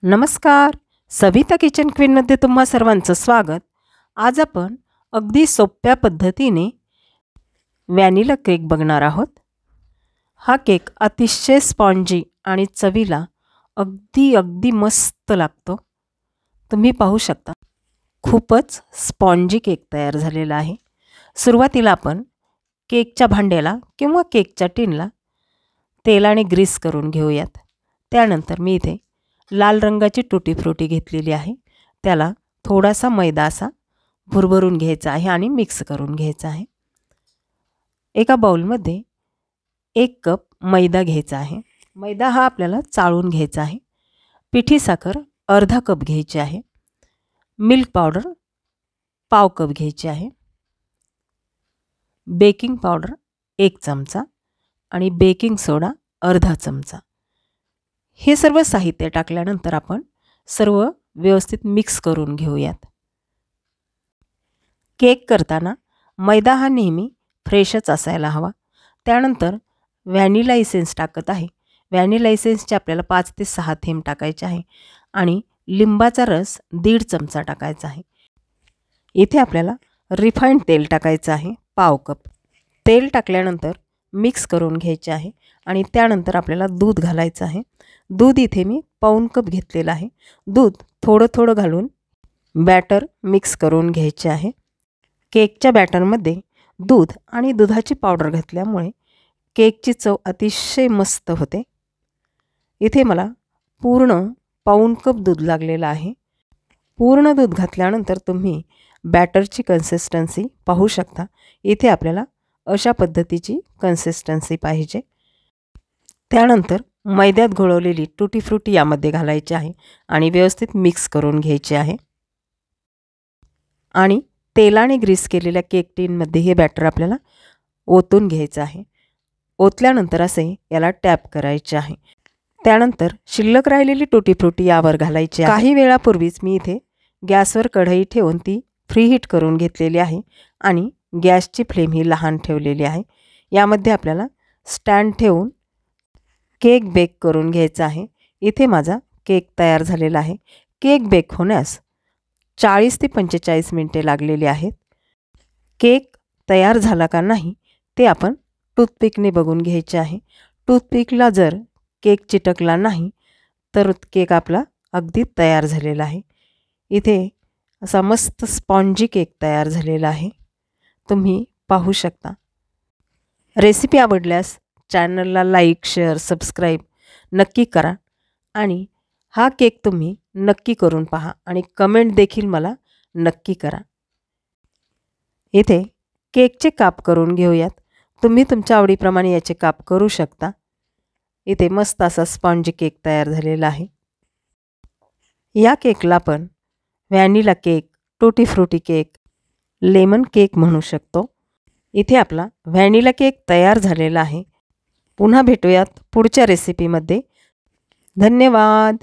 नमस्कार. सविता किचन क्वीनमध्ये तुम्हा सर्वांचं स्वागत. आज आपण अगदी सोप्या पद्धतीने व्हॅनिला केक बघणार आहोत. हा केक अतिशय स्पॉन्जी आणि चवीला अगदी मस्त लागतो. तुम्ही पाहू शकता खूपच स्पॉन्जी केक तयार झालेला आहे. सुरुवातीला आपण केकच्या भांड्याला किंवा केकच्या टिनला तेलाने ग्रीस करून घेऊयात. त्यानंतर मी इथे लाल रंगाची टुटी फ्रुटी घेतलेली आहे. त्याला थोडासा मैदा असा भुरभरून घ्यायचा आहे आणि मिक्स करून घ्यायचा आहे. एका बाउलमध्ये 1 कप मैदा घ्यायचा आहे. मैदा हा आपल्याला चाळून घ्यायचा आहे. पिठी साखर अर्धा कप घ्यायची आहे. मिल्क पावडर पाव कप घ्यायची आहे. बेकिंग पावडर 1 चमचा आणि बेकिंग सोडा अर्धा चमचा. हे सर्व साहित्य टाकल्यानंतर आपण सर्व व्यवस्थित मिक्स करून घेऊयात. केक करताना मैदा हा नेहमी फ्रेशच असायला हवा. त्यानंतर व्हॅनिला इसेन्स टाकत आहे. व्हॅनिला इसेन्सचे आपल्याला 5 ते 6 थेंब टाकायचे आहे आणि लिंबाचा रस 1.5 चमचा टाकायचा आहे. इथे आपल्याला रिफाइंड तेल टाकायचं आहे पाव कप. तेल टाकल्यानंतर मिक्स करून घ्यायचे आहे आणि त्यानंतर आपल्याला दूध घालायचं आहे. दूध इथे मी पाऊण कप घेतलेलं आहे. दूध थोडं घालून बॅटर मिक्स करून घ्यायचे आहे. केकच्या बॅटरमध्ये दूध आणि दुधाची पावडर घातल्यामुळे केकची चव अतिशय मस्त होते. इथे मला पूर्ण पाऊण कप दूध लागलेलं आहे. पूर्ण दूध घातल्यानंतर तुम्ही बॅटरची कन्सिस्टन्सी पाहू शकता. इथे आपल्याला अशा पद्धतीची कन्सिस्टन्सी पाहिजे. त्यानंतर मैद्यात घोळवलेली टुटी फ्रुटी यामध्ये घालायची आहे आणि व्यवस्थित मिक्स करून घ्यायचे आहे. आणि तेलाने ग्रीस केलेल्या केक टिनमध्ये हे बॅटर आपल्याला ओतून घ्यायचं आहे. ओतल्यानंतर असे याला टॅप करायचे आहे. त्यानंतर शिल्लक राहिलेली टुटी फ्रुटी यावर घालायची आहे. काही वेळापूर्वीच मी इथे गॅसवर कढई ठेवून ती फ्रीहीट करून घेतलेली आहे आणि गॅसची फ्लेम ही लहान ठेवलेली आहे. यामध्ये आपल्याला स्टँड ठेवून केक बेक करून घ्यायचा आहे. इथे माझा केक तयार झालेला आहे. केक बेक होण्यास 40 ते 45 मिनिटे लागलेली आहेत. केक तयार झाला का नाही ते आपण टूथपिकने बघून घ्यायचे आहे. टूथपिकला जर केक चिटकला नाही तर केक आपला अगदी तयार झालेला आहे. इथे असा मस्त स्पॉन्जी केक तयार झालेला आहे. तुम्ही पाहू शकता. रेसिपी आवडल्यास चॅनलला लाईक, शेअर, सबस्क्राईब नक्की करा आणि हा केक तुम्ही नक्की करून पहा आणि कमेंट देखील मला नक्की करा. इथे केकचे काप करून घेऊयात. तुम्ही तुमच्या आवडीप्रमाणे याचे काप करू शकता. इथे मस्त असा स्पॉन्जी केक तयार झालेला आहे. या केकला आपण व्हॅनिला केक, टुटी फ्रुटी केक, लेमन केक म्हणू शकतो. इथे आपला व्हॅनिला केक तयार झालेला आहे. पुन्हा भेटूयात पुढच्या रेसिपीमध्ये. धन्यवाद.